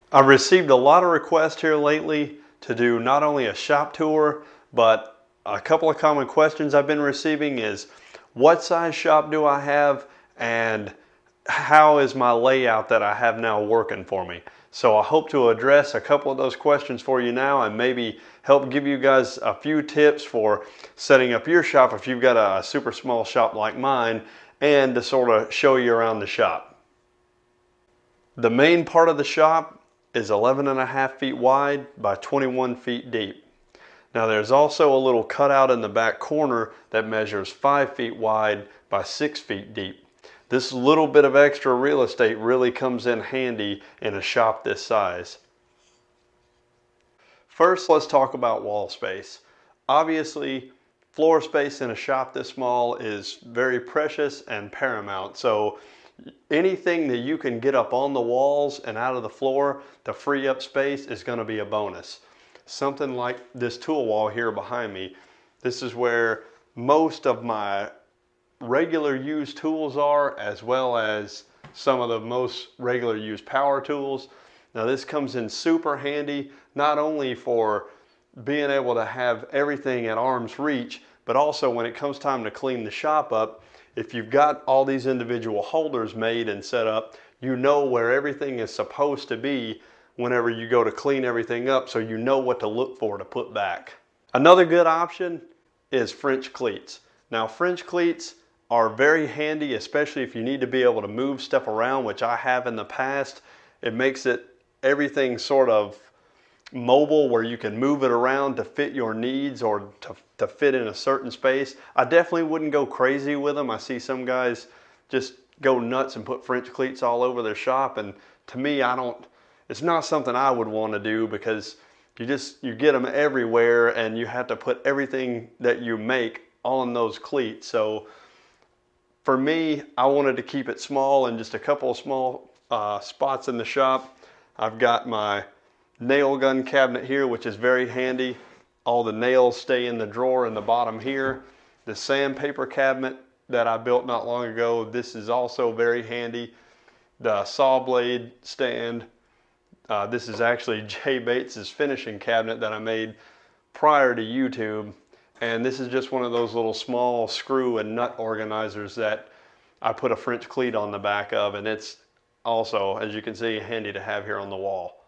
I've received a lot of requests here lately to do not only a shop tour, but a couple of common questions I've been receiving is what size shop do I have and how is my layout that I have now working for me? So I hope to address a couple of those questions for you now and maybe help give you guys a few tips for setting up your shop if you've got a super small shop like mine, and to sort of show you around the shop. The main part of the shop is 11.5 feet wide by 21 feet deep. Now there's also a little cutout in the back corner that measures 5 feet wide by 6 feet deep. This little bit of extra real estate really comes in handy in a shop this size. First, let's talk about wall space. Obviously, floor space in a shop this small is very precious and paramount. So anything that you can get up on the walls and out of the floor to free up space is going to be a bonus. Something like this tool wall here behind me. This is where most of my regular used tools are, as well as some of the most regular used power tools. Now this comes in super handy, not only for being able to have everything at arm's reach, but also when it comes time to clean the shop up, if you've got all these individual holders made and set up, you know where everything is supposed to be whenever you go to clean everything up, so you know what to look for to put back. Another good option is French cleats. Now French cleats are very handy, especially if you need to be able to move stuff around, which I have in the past. It makes everything sort of mobile where you can move it around to fit your needs or to fit in a certain space. I definitely wouldn't go crazy with them. I see some guys just go nuts and put French cleats all over their shop, and to me, it's not something I would want to do, because you get them everywhere and you have to put everything that you make on those cleats. So for me, I wanted to keep it small and just a couple of small spots in the shop. I've got my nail gun cabinet here, which is very handy. All the nails stay in the drawer in the bottom here. The sandpaper cabinet that I built not long ago, this is also very handy. The saw blade stand. This is actually Jay Bates's finishing cabinet that I made prior to YouTube. And this is just one of those little small screw and nut organizers that I put a French cleat on the back of, and it's also, as you can see, handy to have here on the wall.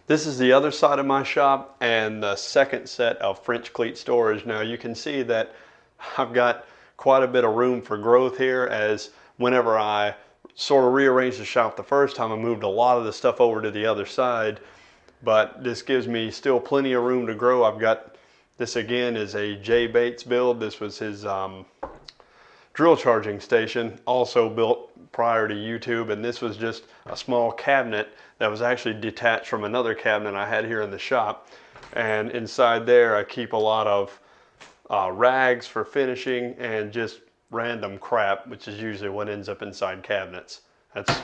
This is the other side of my shop and the second set of French cleat storage. Now you can see that I've got quite a bit of room for growth here, as whenever I sort of rearranged the shop the first time, I moved a lot of the stuff over to the other side, but this gives me still plenty of room to grow. I've got this, again, is a Jay Bates build. This was his drill charging station, also built prior to YouTube, and this was just a small cabinet that was actually detached from another cabinet I had here in the shop. And inside there I keep a lot of rags for finishing and just random crap, which is usually what ends up inside cabinets. That's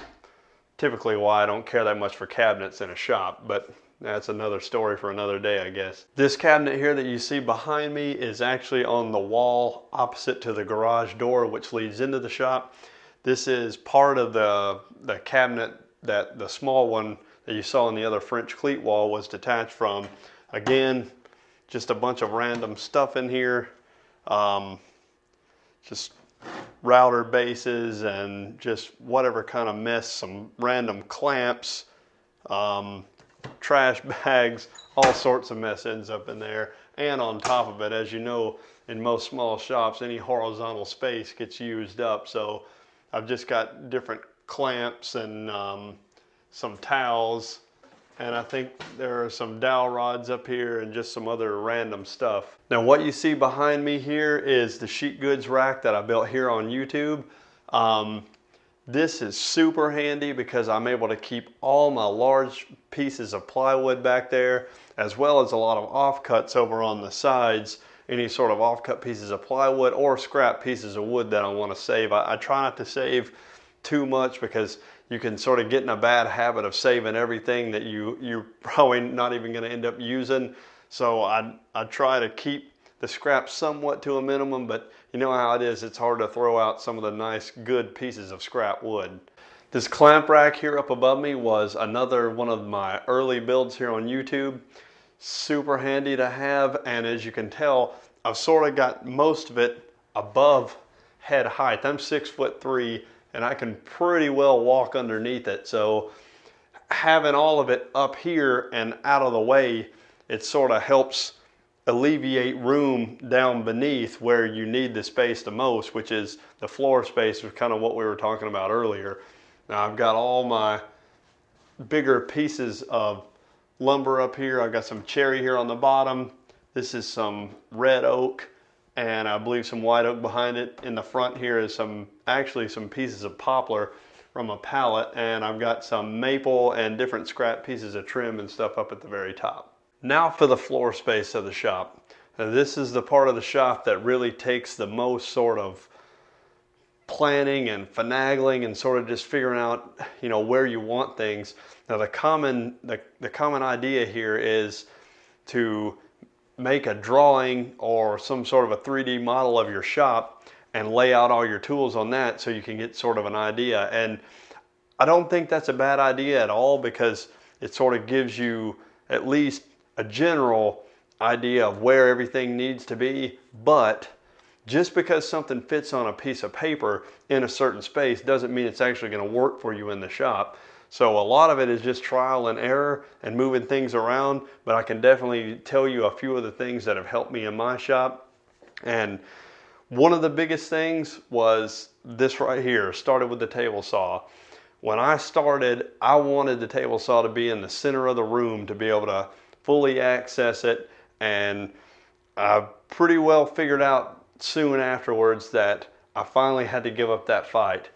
typically why I don't care that much for cabinets in a shop, but that's another story for another day, I guess. This cabinet here that you see behind me is actually on the wall opposite to the garage door, which leads into the shop. This is part of the cabinet that the small one that you saw on the other French cleat wall was detached from. Again, just a bunch of random stuff in here. Just router bases and just whatever kind of mess, some random clamps, trash bags, all sorts of mess ends up in there. And on top of it, as you know, in most small shops, any horizontal space gets used up. So I've just got different clamps and some towels, and I think there are some dowel rods up here and just some other random stuff. Now what you see behind me here is the sheet goods rack that I built here on YouTube. This is super handy because I'm able to keep all my large pieces of plywood back there, as well as a lot of offcuts over on the sides. Any sort of offcut pieces of plywood or scrap pieces of wood that I want to save. I try not to save too much, because you can sort of get in a bad habit of saving everything that you're probably not even going to end up using. So I try to keep the scrap somewhat to a minimum, but you know how it is, it's hard to throw out some of the nice good pieces of scrap wood. This clamp rack here up above me was another one of my early builds here on YouTube. Super handy to have, and as you can tell, I've sort of got most of it above head height. I'm 6'3", and I can pretty well walk underneath it. So having all of it up here and out of the way, it sort of helps alleviate room down beneath where you need the space the most, which is the floor space, was kind of what we were talking about earlier. Now I've got all my bigger pieces of lumber up here. I've got some cherry here on the bottom. This is some red oak, and I believe some white oak behind it. In the front here is actually some pieces of poplar from a pallet, and I've got some maple and different scrap pieces of trim and stuff up at the very top. Now for the floor space of the shop. Now this is the part of the shop that really takes the most sort of planning and finagling and sort of just figuring out, you know, where you want things. Now the common idea here is to make a drawing or some sort of a 3D model of your shop and lay out all your tools on that so you can get sort of an idea. And I don't think that's a bad idea at all, because it sort of gives you at least a general idea of where everything needs to be. But just because something fits on a piece of paper in a certain space doesn't mean it's actually going to work for you in the shop. So a lot of it is just trial and error and moving things around, but I can definitely tell you a few of the things that have helped me in my shop. And one of the biggest things was this right here. Started with the table saw. When I started, I wanted the table saw to be in the center of the room to be able to fully access it, and I pretty well figured out soon afterwards that I finally had to give up that fight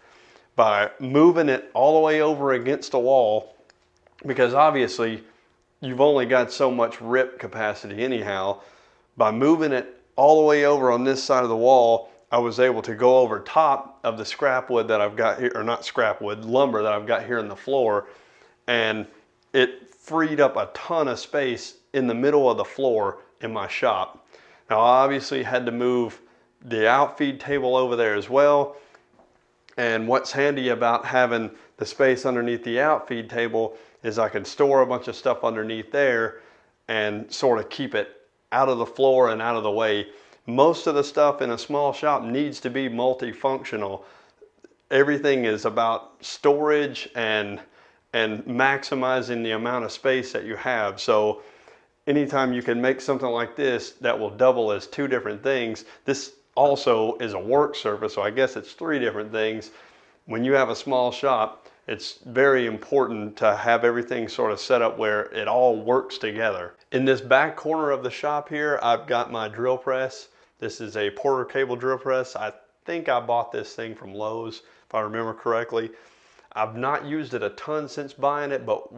by moving it all the way over against a wall, because obviously you've only got so much rip capacity anyhow. By moving it all the way over on this side of the wall, I was able to go over top of the scrap wood that I've got here, or not scrap wood, lumber that I've got here in the floor, and it freed up a ton of space in the middle of the floor in my shop. Now I obviously had to move the outfeed table over there as well, and what's handy about having the space underneath the outfeed table is I can store a bunch of stuff underneath there and sort of keep it out of the floor and out of the way. Most of the stuff in a small shop needs to be multifunctional. Everything is about storage and maximizing the amount of space that you have. So anytime you can make something like this that will double as two different things, this also is a work surface, so I guess it's three different things. When you have a small shop, it's very important to have everything sort of set up where it all works together. In this back corner of the shop here, I've got my drill press. This is a Porter cable drill press. I think I bought this thing from Lowe's, if I remember correctly. I've not used it a ton since buying it, but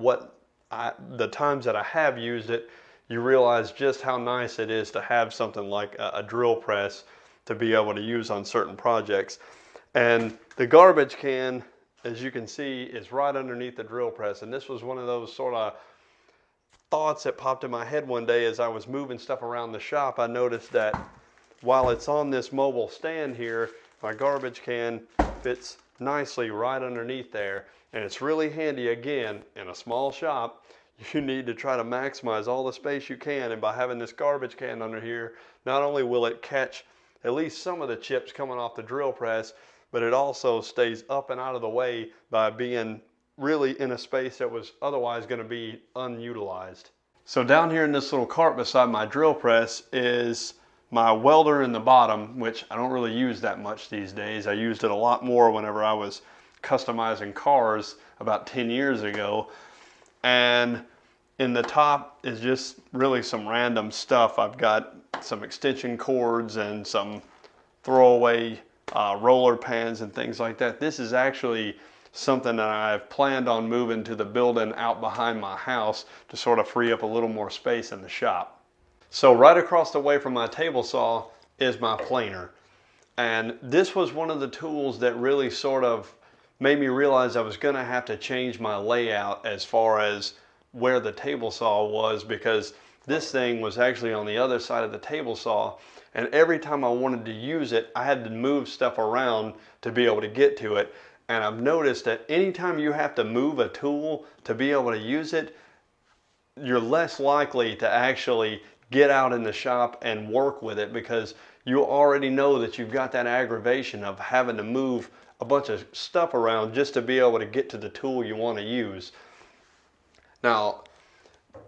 the times that I have used it, you realize just how nice it is to have something like a drill press to be able to use on certain projects. And the garbage can, as you can see, is right underneath the drill press. And this was one of those sort of thoughts that popped in my head one day as I was moving stuff around the shop. I noticed that while it's on this mobile stand here, my garbage can fits nicely right underneath there. And it's really handy, again, in a small shop. You need to try to maximize all the space you can, and by having this garbage can under here, not only will it catch at least some of the chips coming off the drill press, but it also stays up and out of the way by being really in a space that was otherwise going to be unutilized. So down here in this little cart beside my drill press is my welder in the bottom, which I don't really use that much these days. I used it a lot more whenever I was customizing cars about 10 years ago. And in the top is just really some random stuff. I've got some extension cords and some throwaway roller pans and things like that. This is actually something that I've planned on moving to the building out behind my house to sort of free up a little more space in the shop. So right across the way from my table saw is my planer. And this was one of the tools that really sort of made me realize I was going to have to change my layout as far as where the table saw was, because this thing was actually on the other side of the table saw, and every time I wanted to use it, I had to move stuff around to be able to get to it. And I've noticed that anytime you have to move a tool to be able to use it, you're less likely to actually get out in the shop and work with it, because you already know that you've got that aggravation of having to move a bunch of stuff around just to be able to get to the tool you want to use. Now,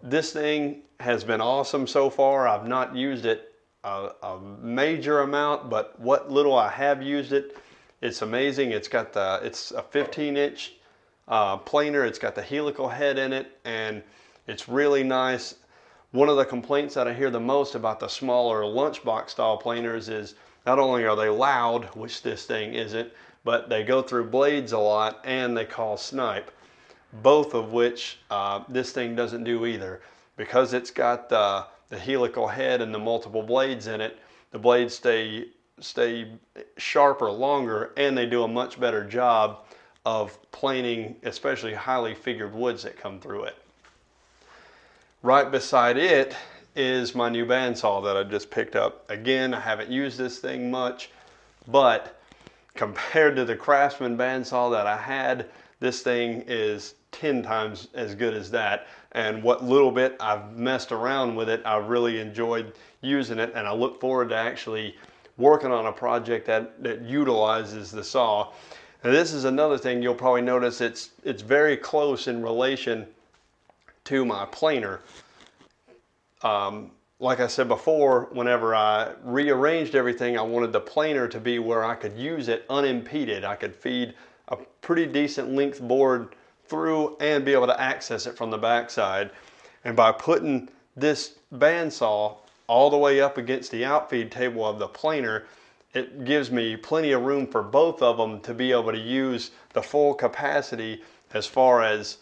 this thing has been awesome so far. I've not used it a major amount, but what little I have used it, it's amazing. It's a 15-inch planer. It's got the helical head in it, and it's really nice. One of the complaints that I hear the most about the smaller lunchbox style planers is not only are they loud, which this thing isn't, but they go through blades a lot and they cause snipe. Both of which this thing doesn't do either. Because it's got the helical head and the multiple blades in it, the blades stay sharper longer, and they do a much better job of planing, especially highly figured woods that come through it. Right beside it is my new bandsaw that I just picked up. Again, I haven't used this thing much, but compared to the Craftsman bandsaw that I had, this thing is 10 times as good as that. And what little bit I've messed around with it, I really enjoyed using it, and I look forward to actually working on a project that utilizes the saw. And this is another thing you'll probably notice, it's very close in relation to my planer. Like I said before, whenever I rearranged everything, I wanted the planer to be where I could use it unimpeded. I could feed a pretty decent length board through and be able to access it from the backside. And by putting this bandsaw all the way up against the outfeed table of the planer, it gives me plenty of room for both of them to be able to use the full capacity as far as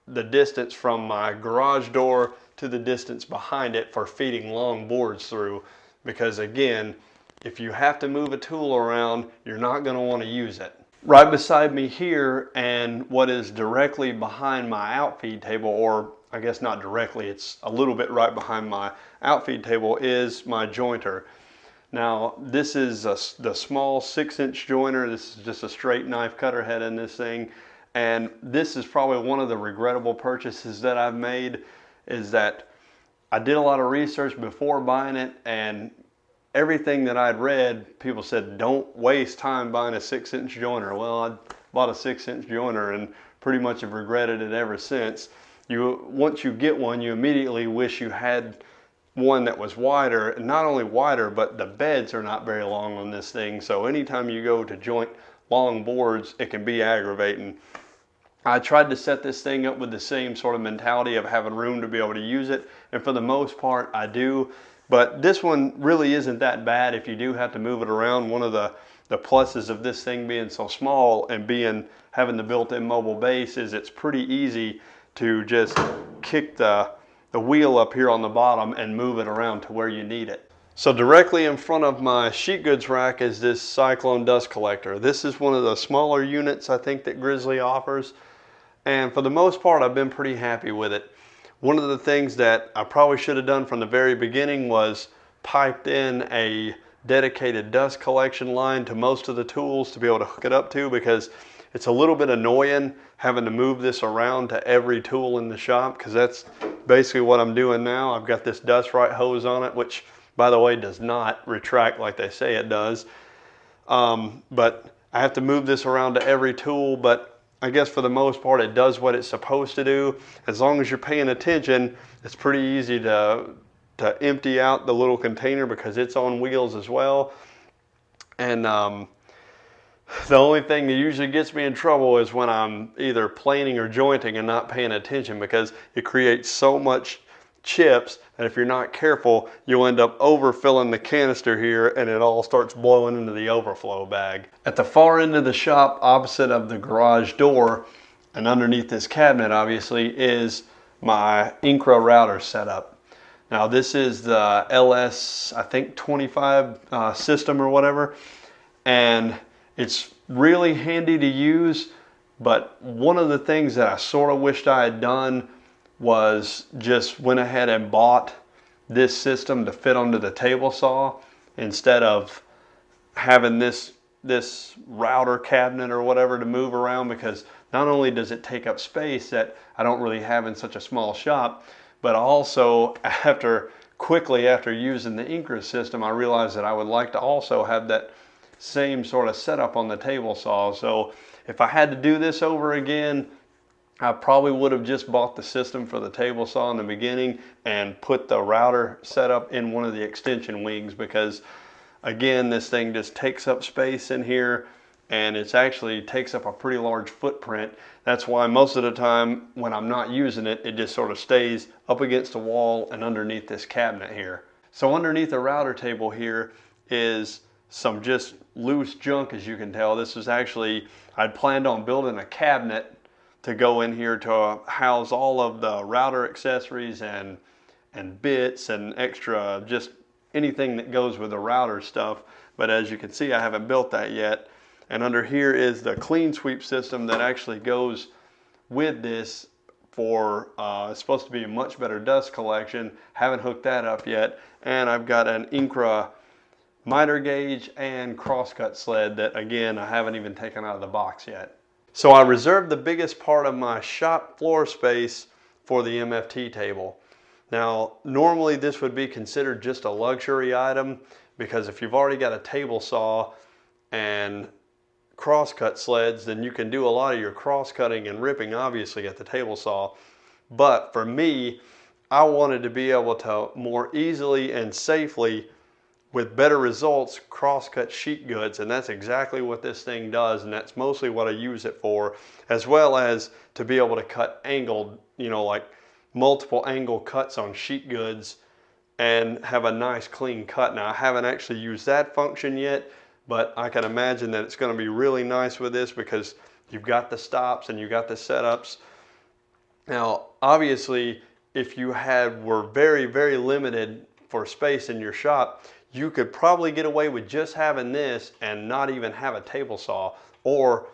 the distance from my garage door to the distance behind it for feeding long boards through. Because again, if you have to move a tool around, you're not going to want to use it. Right beside me here, and what is directly behind my outfeed table, or I guess not directly, it's a little bit right behind my outfeed table, is my jointer. Now, this is the small 6-inch jointer. This is just a straight knife cutter head in this thing. And this is probably one of the regrettable purchases that I've made, is that I did a lot of research before buying it, and everything that I'd read, people said, don't waste time buying a 6-inch jointer. Well, I bought a 6-inch jointer and pretty much have regretted it ever since. Once you get one, you immediately wish you had one that was wider, and not only wider, but the beds are not very long on this thing. So anytime you go to joint long boards, it can be aggravating. I tried to set this thing up with the same sort of mentality of having room to be able to use it, and for the most part I do. But this one really isn't that bad if you do have to move it around. One of the pluses of this thing being so small and having the built-in mobile base is it's pretty easy to just kick the wheel up here on the bottom and move it around to where you need it. So directly in front of my sheet goods rack is this Cyclone dust collector. This is one of the smaller units I think that Grizzly offers, and for the most part I've been pretty happy with it. One of the things that I probably should have done from the very beginning was piped in a dedicated dust collection line to most of the tools to be able to hook it up to, because it's a little bit annoying having to move this around to every tool in the shop, because that's basically what I'm doing now. I've got this dust right hose on it, which by the way does not retract like they say it does. But I have to move this around to every tool, but I guess for the most part it does what it's supposed to do. As long as you're paying attention, it's pretty easy to empty out the little container because it's on wheels as well. And the only thing that usually gets me in trouble is when I'm either planing or jointing and not paying attention, because it creates so much chips, and if you're not careful, you'll end up overfilling the canister here and it all starts blowing into the overflow bag. At the far end of the shop, opposite of the garage door, and underneath this cabinet obviously, is my Incra Router setup. Now this is the LS, I think 25 system or whatever, and it's really handy to use. But one of the things that I sort of wished I had done was just went ahead and bought this system to fit onto the table saw, instead of having this this router cabinet or whatever to move around, because not only does it take up space that I don't really have in such a small shop, but also quickly after using the Incra system, I realized that I would like to also have that same sort of setup on the table saw. So if I had to do this over again, I probably would have just bought the system for the table saw in the beginning and put the router setup in one of the extension wings, because again, this thing just takes up space in here, and it actually takes up a pretty large footprint. That's why most of the time when I'm not using it, it just sort of stays up against the wall and underneath this cabinet here. So underneath the router table here is some just loose junk, as you can tell. This is actually, I'd planned on building a cabinet to go in here to house all of the router accessories and bits and extra, just anything that goes with the router stuff. But as you can see, I haven't built that yet. And under here is the clean sweep system that actually goes with this for, it's supposed to be a much better dust collection. Haven't hooked that up yet. And I've got an Incra miter gauge and crosscut sled that, again, I haven't even taken out of the box yet. So I reserved the biggest part of my shop floor space for the Mft table. Now, normally this would be considered just a luxury item, because if you've already got a table saw and crosscut sleds, then you can do a lot of your cross cutting and ripping obviously at the table saw. But for me, I wanted to be able to more easily and safely, with better results, cross-cut sheet goods, and that's exactly what this thing does, and that's mostly what I use it for, as well as to be able to cut angled, you know, like multiple angle cuts on sheet goods and have a nice clean cut. Now, I haven't actually used that function yet, but I can imagine that it's going to be really nice with this, because you've got the stops and you've got the setups. Now, obviously, if you were very, very limited for space in your shop, you could probably get away with just having this and not even have a table saw, or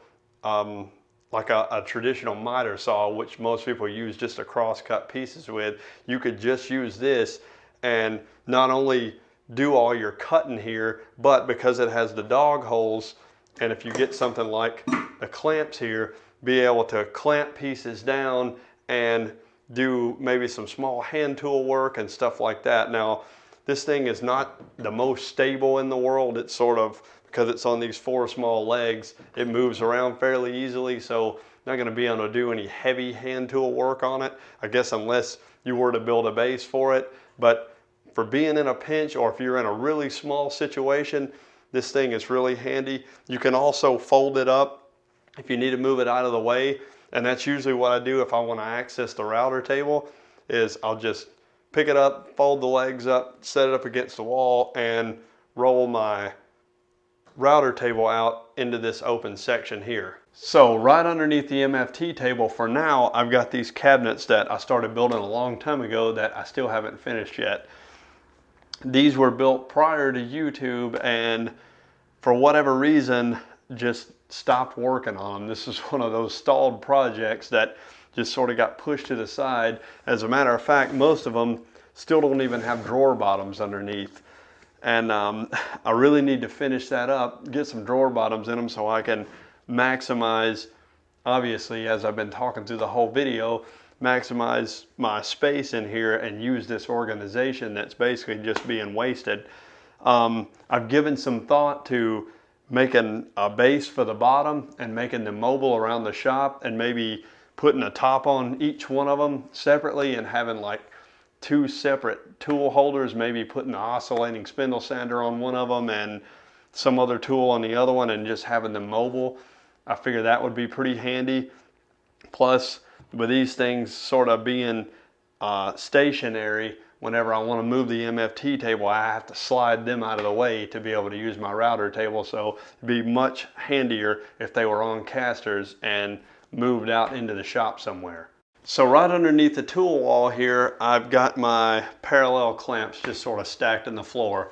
like a traditional miter saw, which most people use just to cross cut pieces with. You could just use this and not only do all your cutting here, but because it has the dog holes, and if you get something like the clamps here, be able to clamp pieces down and do maybe some small hand tool work and stuff like that. Now, this thing is not the most stable in the world. It's sort of, because it's on these 4 small legs, it moves around fairly easily, so not going to be able to do any heavy hand tool work on it, I guess, unless you were to build a base for it. But for being in a pinch, or if you're in a really small situation, this thing is really handy. You can also fold it up if you need to move it out of the way, and that's usually what I do if I want to access the router table, is I'll just pick it up, fold the legs up, set it up against the wall, and roll my router table out into this open section here. So right underneath the Mft table for now, I've got these cabinets that I started building a long time ago that I still haven't finished yet. These were built prior to YouTube, and for whatever reason, just stopped working on them. This is one of those stalled projects that just sort of got pushed to the side. As a matter of fact, most of them still don't even have drawer bottoms underneath. And I really need to finish that up, get some drawer bottoms in them so I can maximize, obviously, as I've been talking through the whole video, maximize my space in here and use this organization that's basically just being wasted. I've given some thought to making a base for the bottom and making them mobile around the shop, and maybe putting a top on each one of them separately and having like 2 separate tool holders, maybe putting the oscillating spindle sander on one of them and some other tool on the other one, and just having them mobile. I figure that would be pretty handy. Plus, with these things sort of being stationary, whenever I want to move the Mft table, I have to slide them out of the way to be able to use my router table. So it'd be much handier if they were on casters and moved out into the shop somewhere. So right underneath the tool wall here, I've got my parallel clamps just sort of stacked in the floor.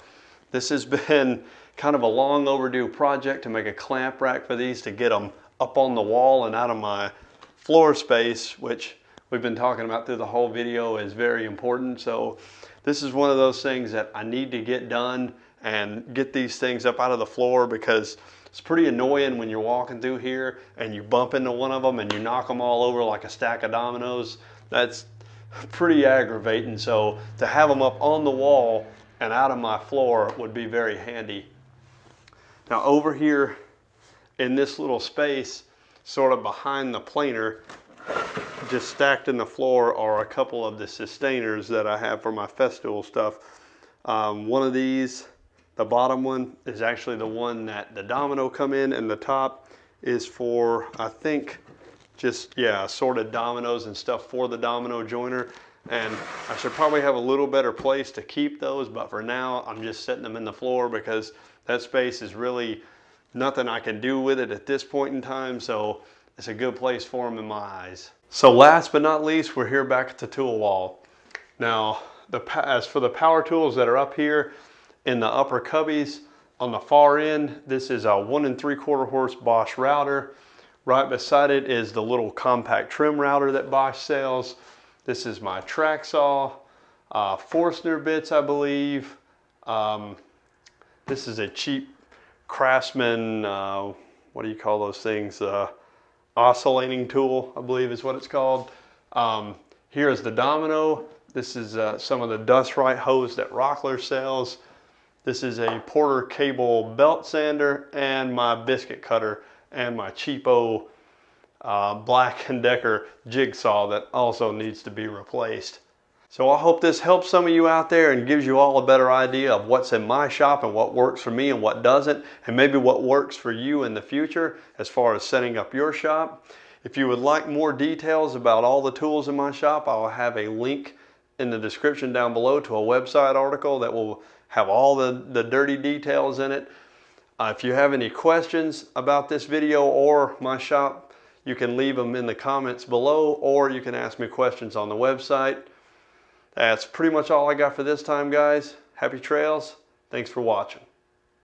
This has been kind of a long overdue project to make a clamp rack for these, to get them up on the wall and out of my floor space, which we've been talking about through the whole video is very important. So this is one of those things that I need to get done and get these things up out of the floor, because It's pretty annoying when you're walking through here and you bump into one of them and you knock them all over like a stack of dominoes. That's pretty aggravating. So to have them up on the wall and out of my floor would be very handy. Now over here in this little space, sort of behind the planer, just stacked in the floor are a couple of the sustainers that I have for my Festool stuff. One of these, the bottom one, is actually the one that the domino come in, and the top is for, I think, just, yeah, assorted dominoes and stuff for the domino joiner. And I should probably have a little better place to keep those, but for now, I'm just setting them in the floor because that space is really nothing I can do with it at this point in time, so it's a good place for them in my eyes. So last but not least, we're here back at the tool wall. Now, as for the power tools that are up here in the upper cubbies, on the far end, this is a 1 3/4 horse Bosch router. Right beside it is the little compact trim router that Bosch sells. This is my track saw, Forstner bits, I believe. This is a cheap Craftsman, what do you call those things? Oscillating tool, I believe is what it's called. Here is the domino. This is some of the dust right hose that Rockler sells. This is a Porter cable belt sander and my biscuit cutter and my cheapo Black & Decker jigsaw that also needs to be replaced. So I hope this helps some of you out there and gives you all a better idea of what's in my shop and what works for me and what doesn't, and maybe what works for you in the future as far as setting up your shop. If you would like more details about all the tools in my shop, I'll have a link in the description down below to a website article that will have all the dirty details in it. If you have any questions about this video or my shop, you can leave them in the comments below, or you can ask me questions on the website. That's pretty much all I got for this time, guys. Happy trails. Thanks for watching.